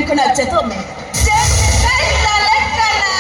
kena cetok me. Cetok lekana.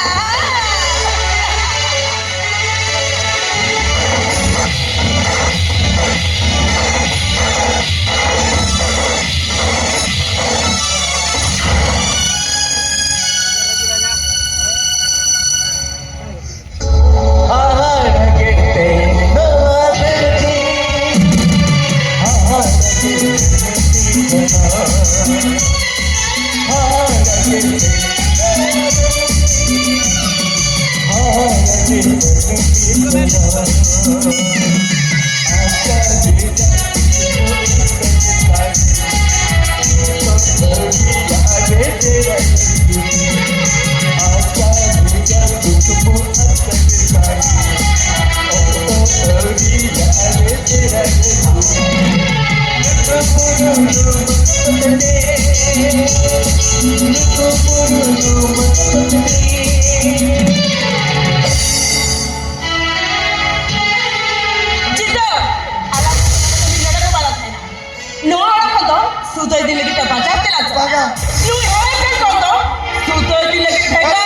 Sudah di lagi terbaca telah terbaca. Lu hebat kau sudah di lagi terbaca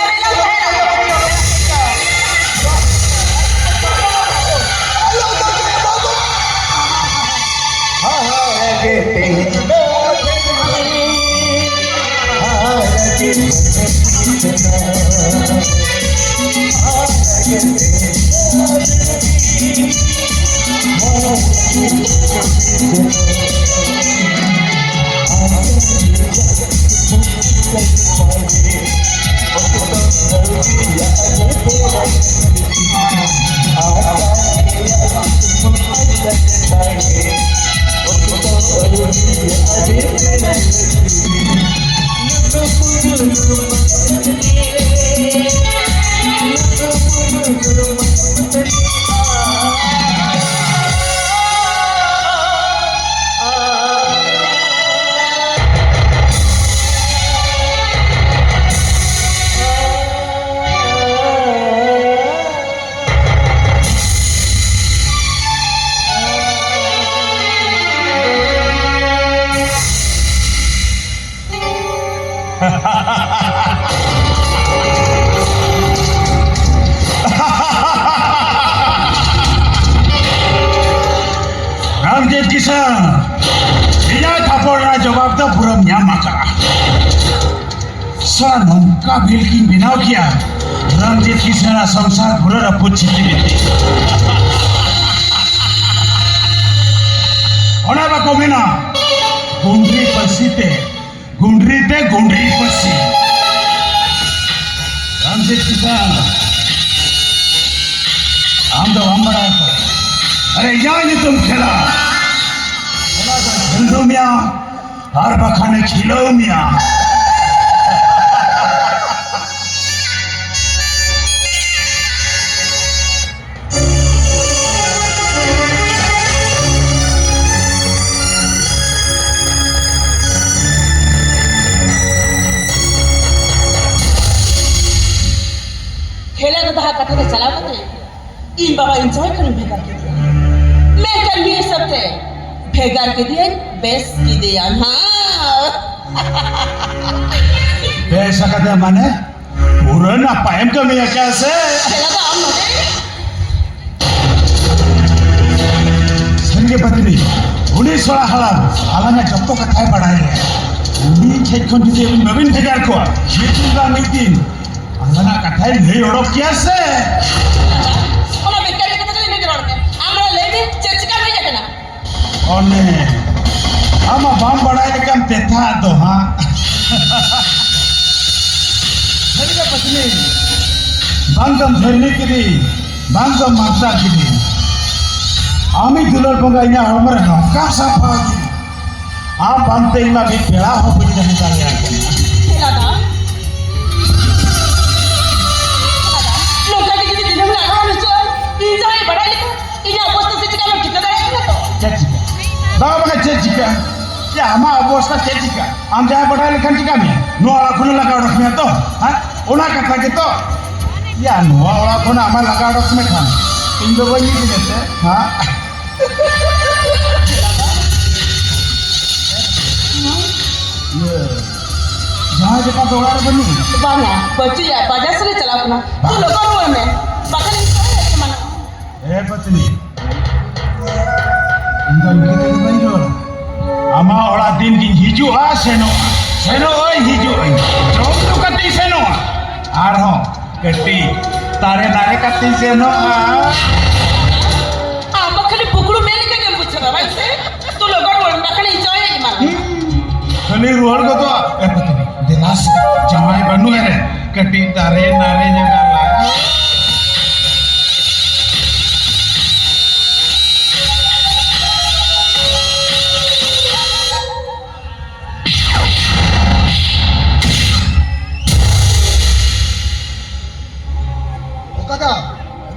Ramjet Kisan, dia kapolra jawab तो पूरा Myanmar करा। सारा नौका बिल्किन बिनाव किया। रामजेठ किसान संसार पूरा रपूत चिट्ठी बिती। होना बाको बिना गुंडरी पसी ते गुंडरी पसी। रामजेठ किसान, हम तो हमारा तो अरे यहाँ नहीं तुम खेला खेलो मियाँ हर बखाने खिलो मियाँ खेला तो dah kata dah salah betul. In bapa enjoy kan भेगा के दिया. मैं kan भी सब थे भेगा के दिया best के दिया हाँ. ऐसा कहते माने पूरा ना पाएम तो मैं क्या से? खेला तो हम लोग संगे पत्नी उन्हीं सोला हालांकि जब तो कथाएं बढ़ाई है उन्हीं खेत को दिए नवीन भेगा को ये चीज़ नहीं अंगना कथाएं नहीं ओढ़ो क्या से? ओना बेकार के तो नहीं करते हमरा लेने चर्चिका नहीं जाते ना ओने हम बाम बढ़ाए लेकिन तेथा तो हाँ संगे पत्नी बांधम झेलने के लिए बांधम मात्रा के लिए आमी दुलर पंगाइना हमारे नौका साफा आप बांधते ही ना भी पेड़ा हो पड़ी रहने का यार खेला था लोग के दिन में आना है सो इंजॉय बड़ा लिखा इन्हें अवस्था से चिका में कितना रहेगा तो चेचिका बाबा का चेचिका या हम अवस्था चेचिका हम जहाँ बड़ा लिखा चिका में नोआला खुने लगा रखने तो हाँ उन्हें कथा के तो या नोआला खुने हमारे लगा रखने खान इन दो बनी भी जैसे हाँ हाँ जगह तो और बनी बाना बच्ची या बाजार से चला अपना तू लोग रोल में बाकल इंसान है के माना ए पत्नी इंदन के दिन बन जो आमा ओला दिन की हिजू आ सेनो ओए हिजू ओए जोम तो कती सेनो आर हो कटी तारे नारे कती सेनो आ बखली पुकड़ू में लेके के पूछ रहा भाई से तू लोग रोल में बाकल इंसान है के माना खाली रोल को तो ए पत्नी दिलास जमाई बनू है कटी तारे नारे जगह ला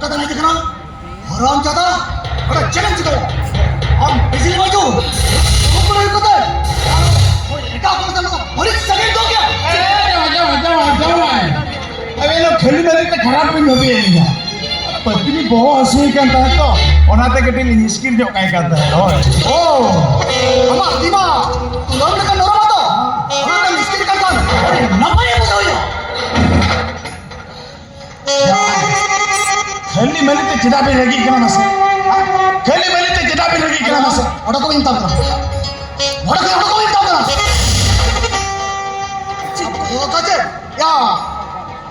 कदा नहीं दिखना हराम ज्यादा बड़ा चैलेंज करो हम बिजली बाजू ऊपर ही कदा वो एका को तो बड़ी सेकंड हो गया अबे लो खेली मेरी तो खराब भी होती है नहीं पत्नी बहुत हंसी करता है तो ओनाते के टिल स्किल जो काय करता है ओ अम्मा दीमा तू लोग का नोरा मत ओना का स्किल करता है नंबर ये बताओ खेली मेरी तो चिता पे लगी क्या मसे खेली मेरी तो चिता पे लगी क्या मसे ओड़ा को इंतजार करा ओड़ा को इंतजार करा वो काजे या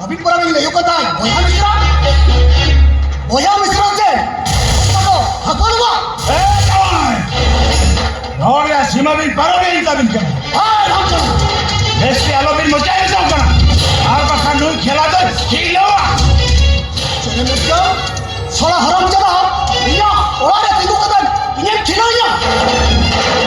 अभी पूरा नहीं यो कहता है बोया मिश्रा से तो हकोलवा ए जवान और या सीमा भी पारो भी इनका बिन कर हां हम चलो देश के आलो बिन मचाए सब करना और बखा नु खेला तो खिलो चले लग जाओ सोला हराम चला भैया ओड़ा रे तीनों कदम इन्हें खिलाया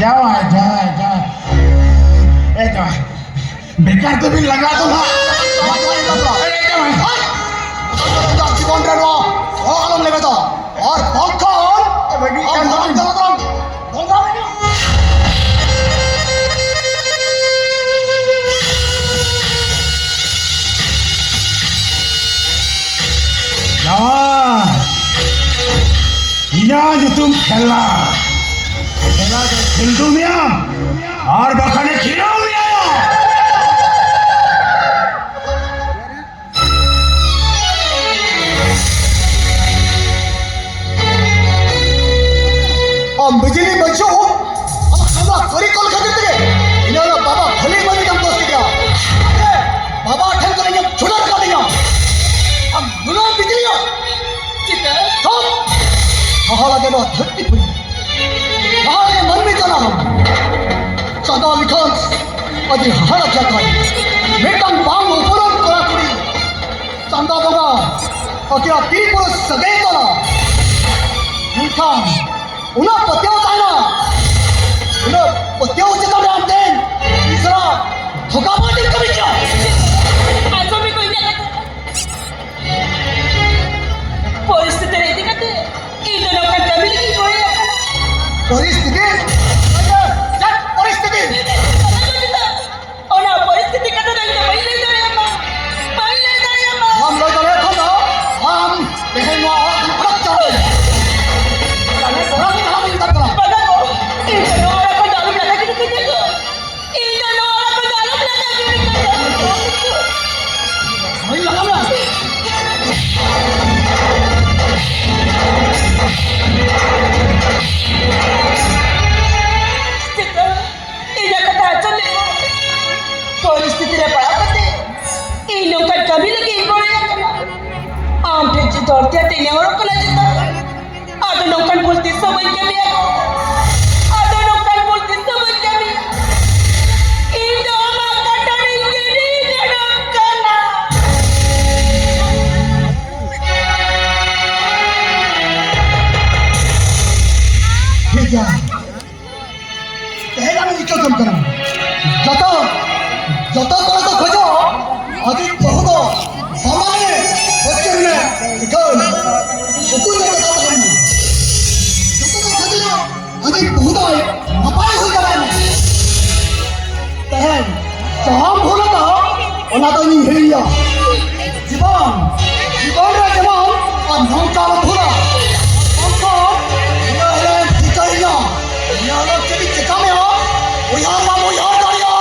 जाओ ए जाओ बेकार तो भी लगा दो ना अरे जाओ जीवन रे रो ओ आलम लेबे तो और भक्कन बगी और का नाम चला तो डोंगा में जवान यहाँ जो तुम खेला तो खेल दूँ मियाँ और बखाने खिलाओ मियाँ हम बिजली बच्चों हम खाना करी कॉल कर देते हैं इन्होंने बाबा भले मनी हम दोस्त किया बाबा ठन करेंगे छुड़ा कर दिया हम दुनिया बिजली हो चिता हम कहाँ लगे ना धरती पर कहाँ लगे मन में जाना हम सदा लिखन अजी हर क्या था मेटन बांग ऊपर करा कुड़ी चंदा बगा और क्या तीन पुरुष सगे करा लिखन उन्हें पत्तियों ताना उन्हें पत्तियों से कम राम देन तीसरा धोखाबाजी कभी क्या ऐसा भी कोई नहीं परिस्थिती रहती कहते इन दोनों का कभी नहीं कोई परिस्थिति परिस्थिति और ना परिस्थिति कहते नहीं तो पहले जाए अम्मा हम लोग तो देखो ना हम बहन माँ रख चले रख चला भी तक करा पता को इन दोनों वाला को दारू लगा के नहीं देखो इन दोनों वाला को दारू लगा के नहीं देखो वही लगा ना चिता इधर कथा चले परिस्थिती रे पड़ा पते इन लोग का कभी लगे इन पड़े आम ठेची दौड़ते तेने और को ना जिता आधे लोगन बोलते समझ के भी आधे लोगन बोलते समझ के भी इन दोनों का डरेंगे नहीं करना ठीक है पहला में क्यों तुम करो जतो जतो करो तो खोजो अधिक बहुत हमारे बच्चे में इधर सुकून में काम करना जतो तो खोजो अधिक बहुत है अपाय हो जाए तहन तो हम भूलो तो ओना तो नहीं हिलिया जीवन nongkal pula. Nongkal, ia heran dikainya. Ia lo jadi cekam ya. Uyar lah, uyar dari ya.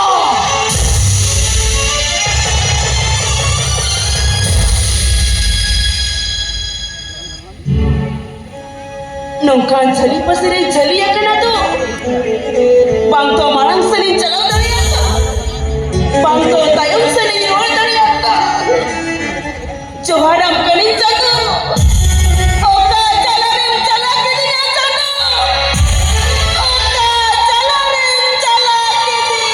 Nongkan jali pasir jali ya kena tu. Bang to marang seni jalan dari apa? Bang to tayung seni roy dari apa? Johadam kini jago. Oka jalanin jalan kini jago. Oka jalanin jalan kini.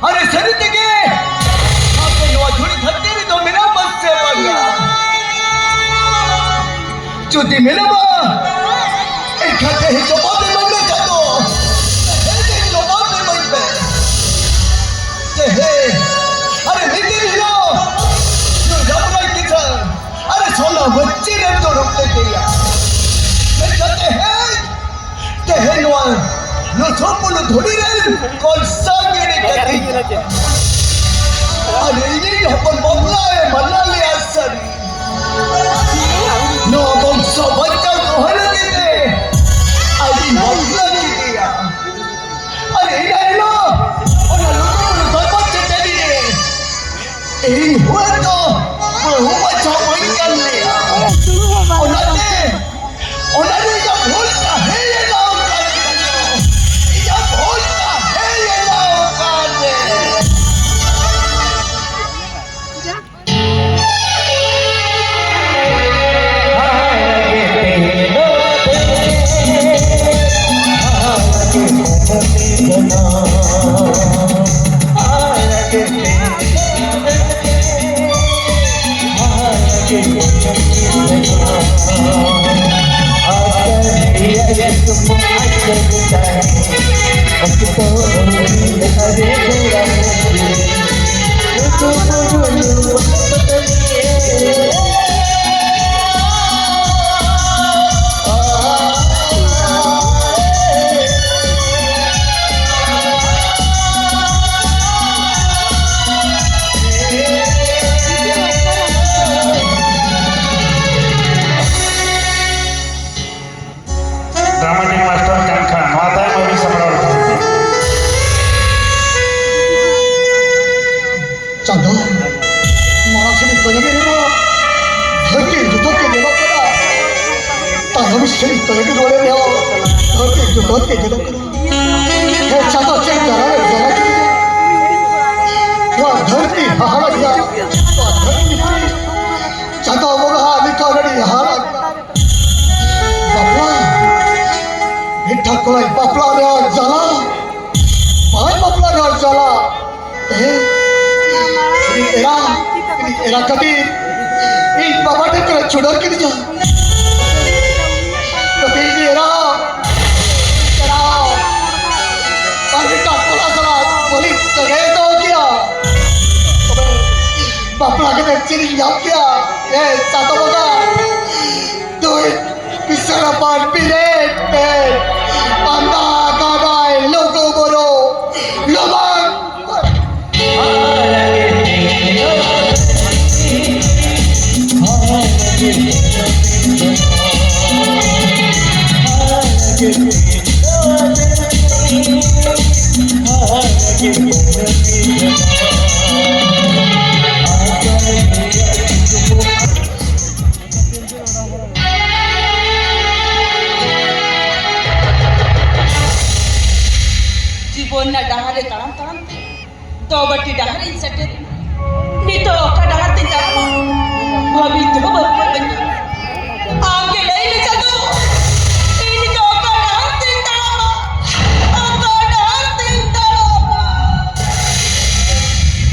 अरे सरित के आपने नवा थोड़ी धरती में तो मेरा बस से बगा चुटी मेरा बा एक खाते ही जो बात में मैं जातो एक जो बात में मैं पे हे अरे मिट्टी लो जो जामुना किसान अरे सोना बच्चे ने तो रोकते किया मैं कहते हैं नवा नो छोपुलो थोड़ी रहे कौन सा अरे ini dapat bola mana lihat sari no bangsa baca Tuhan kita adi bola kita ya अरे ini lo orang lu dapat jadi ini huwa to huwa coba ikan ya orang ni ya bola hai ya dramatic master कांखा माता में भी सम्राट चांदो मारा से निकल गए ना धरती जुटो के देवा करा तानो भी से निकल के रोले ले धरती जुटो के देवा करा हे चांदो चेक जरा वो धरती हारा गया वो धरती चांदो वो निकल गई हारा बाबा ठाकुर बापला में जाला भाई बापला में जाला एरा कभी इन बाबा ने कर छुड़ा के दिया कभी एरा एरा पानी ठाकुर सला Balik sebagai itu kia. Bapak kita ciri yang kia. Satu muka. Duit bisa dapat bilet. Anda kadai logo bodoh. Lomang. जीवन डहारे तड़म तड़म तो बट्टी डहारे सटे नी तो का डहार ते ता भाभी तो बरोबर बन आगे ले ले चलो इन तो का डहार ते ता का डहार ते ता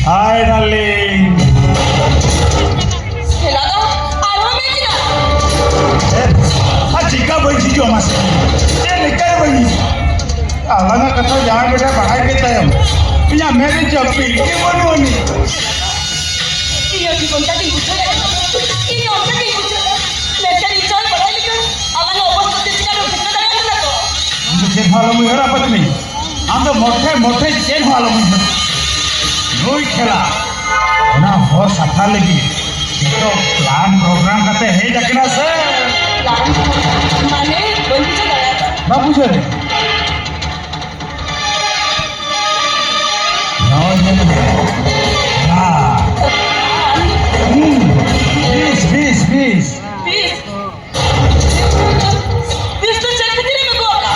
हाय डार्लिंग खेला दो आरो में किना चिका बजी जो मासे निकल बजी अल्लाह ना कथा जहाँ बेटा पढ़ाई देता है या मेरे जब भी के बनवानी ये जीवन का दिन पूछो ये और का दिन पूछो मैं तेरी इच्छा पढ़ाई लिखा अल्लाह ने उपस्थिति का लोग कितना दया करना तो हम चेन वालों में हरा पत्नी हम तो मोटे मोटे चेन वालों में रोई खेला ना हो सफल लगी तो प्लान प्रोग्राम करते हैं जकना से माने बंदी से दया ना पूछे रे बीस तो चेक कितने में को आका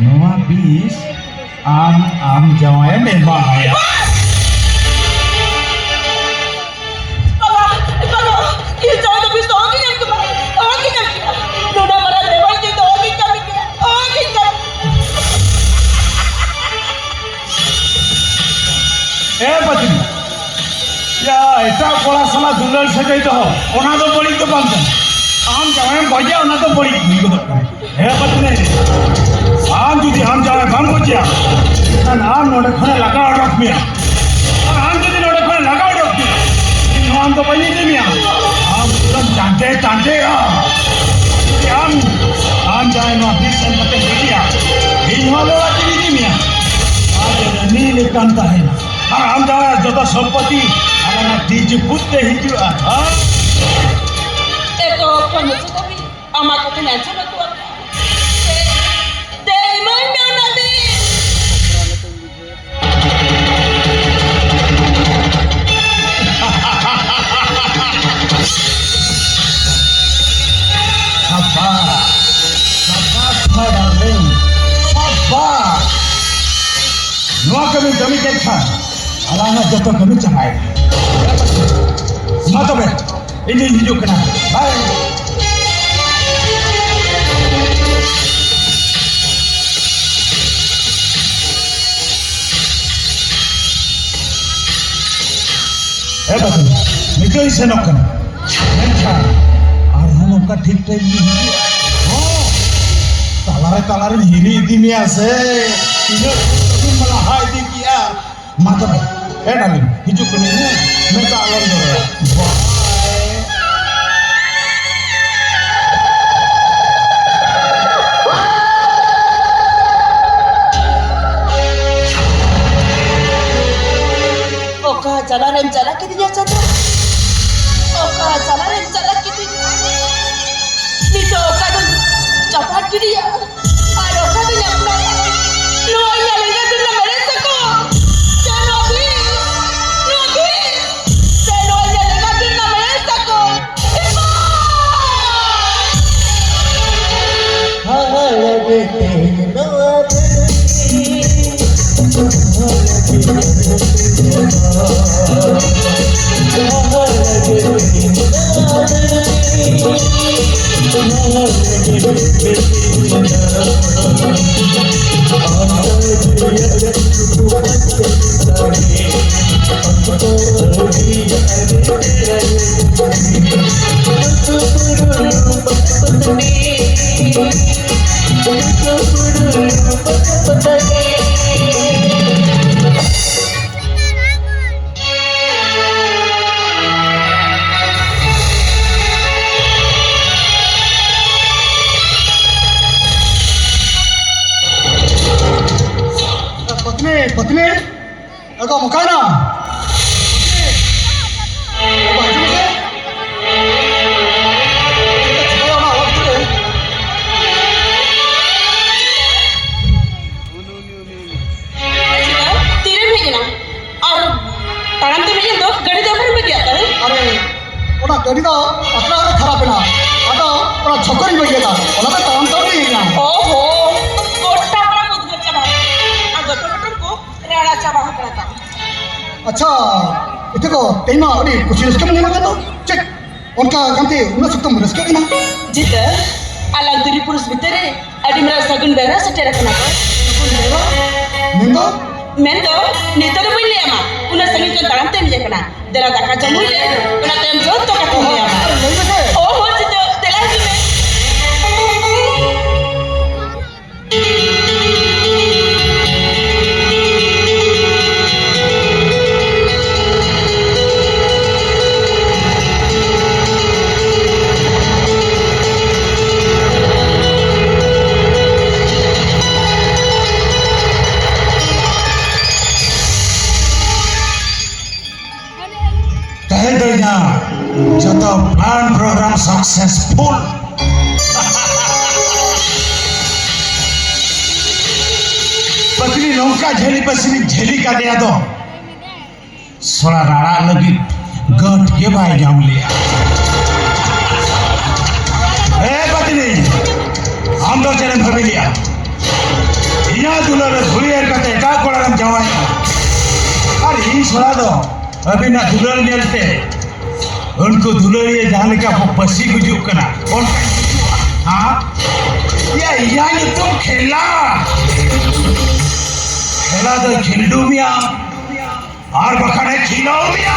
नवा 20 आम जवाए मेहमान आया बाबा ये जाओ तो 20 तो होगी ना तुम्हारे होगी ना नोना मरा लेवल की तो होगी कभी के होगी कब ए पत्नी या ऐसा कोला साला दुलर से गई तो ओना तो बड़ी तो बंद आम जावे बजा ओना तो बड़ी हे पत्नी आम जुदी आम जावे बम बजा ना आम नोडे खने लगा रख मिया आम जुदी नोडे खने लगा रख मिया आम तो बनी नहीं मिया आम एकदम चांटे चांटे आम जाए ना बीस से मत बजिया इन वाले वाली नहीं मिया आज नील कांता है আর আম যাওয়া যত সম্পত্তি আমার these পুত্তে হিজু Ito kung sa tabi ama ko pinansa na to Dahil man na natin Sabar my darling Sabar Nuwa kami kami kekha Alana joto kami capai Mata be Ini hidup kena Bye Betul, itu senok kan? Mencar, arhan oka ठीक time में हिरी, oh, talare हिरी दी में आसे, ini तुम malah hai di kia, mata be, डालिन, हिजुक कने ने, मैं तो आलम दो Oka jalanan jala kitinya saja. Oka jalanan jala kitinya. Nito oka dun cepat kiri ya. Ada oka dun yang mana? Luanya lagi dun na mereka ko. Janobi, Nobi. Luanya lagi dun na mereka ko. Iba. Thank you. पत्नी अगो मुकाना तीरे भेजना और तारम तो भेजन दो गड़ी दो फिर भेज आता है अरे ओना गड़ी दो अपना खराब ना अदा ओना छोकरी में गया ओना में काम तो नहीं ना ओहो गोटा बड़ा मुदगल चबा आ गोटा गोटा को राणा चबा हकड़ा अच्छा इतने को तेमा अरे कुछ रिस्क में नहीं लगा तो चेक उनका गंते उन्हें सुतम रिस्क ना जित अलग दूरी पुरुष भीतरे अडी मेरा सगुन बेरा सटे रखना निंदा मैं तो नेता तो बोल लिया माँ उन्हें सगुन को दाम तेम जकना देला दाका जमुई ले उन्हें तेम जोत तो कटो लिया माँ ओ हो जित देला जी में जब प्लान प्रोग्राम सक्सेसफुल पत्नी नौका झेली पसनी झेली का दिया तो सोला राणा लगी गट के भाई जाऊं लिया ए पत्नी हम दो चरण भाभी लिया यहाँ दुल्हन धुलियर करते का कोड़ा हम जावाई अरे ये सोला दो अभी ना दुल्हन मिलते उनको दुल्हनिया जाने का पसी गुजुक करना उनका हाँ या तुम खेला तो खिल्डू मिया और बखाने खिलाओ मिया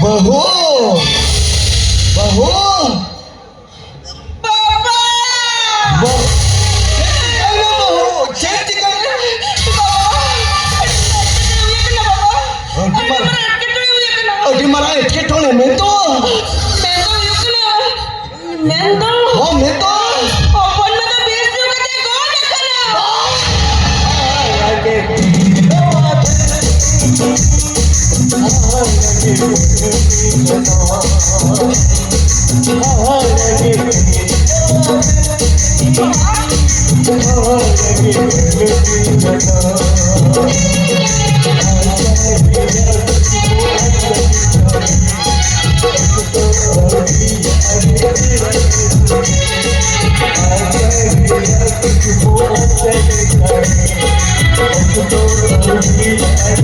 बहू बहू मला इतके ठोणे मेंदो हो मेंदो ओपन में तो बेस जो कते गोल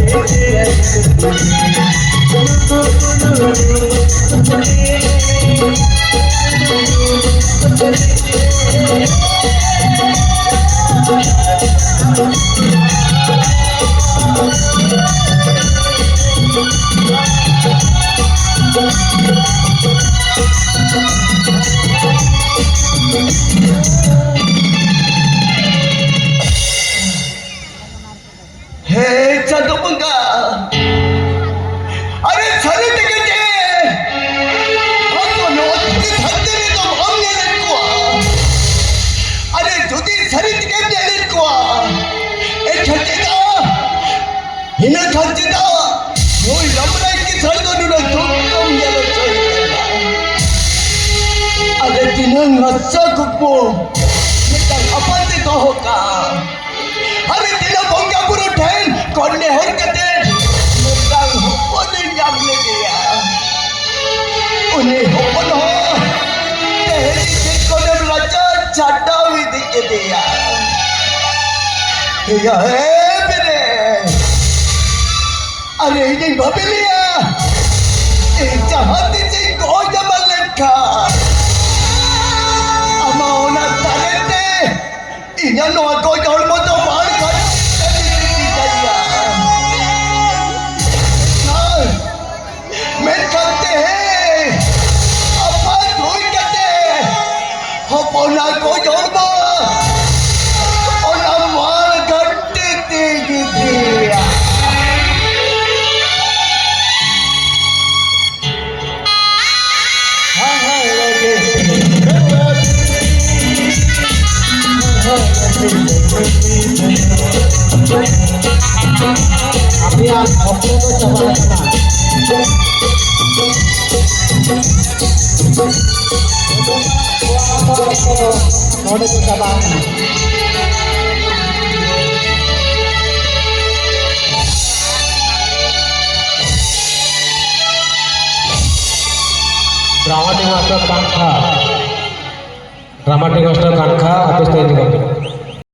Thank you. हे जगमगा अरे सारे टिकटे हमको नोटिस हत्ते ने तो हमने देखो अरे जुदी सारे टिकट ने देखो ए छटेगा हिना छटेगा कोई लमराई की सर दो नुना तुम यालो चोइगा अरे तिनंग हस्सा कुपो ये अपन ते कहोगा अरे तिला बोंगा पुरो ठैन कोने हर कते मुक्का होने जागले गया उन्हें होपन हो तेरी से कोने राजा छाटा भी दिखे दिया ये है मेरे अरे इन्हें बबलिया एक चाहती से कोई जमल लड़का अमाउना तारेते इन्हें नो कोई जोड़ मत मार कर मैं कहते हैं अपन कोई कहते हो पौना को जोड़बो और मार घट्टे तेगी दिया हाँ लगे अभी आप अपने को चबाना थोड़े को चबाना ड्रामाटिक मास्टर कांखा habis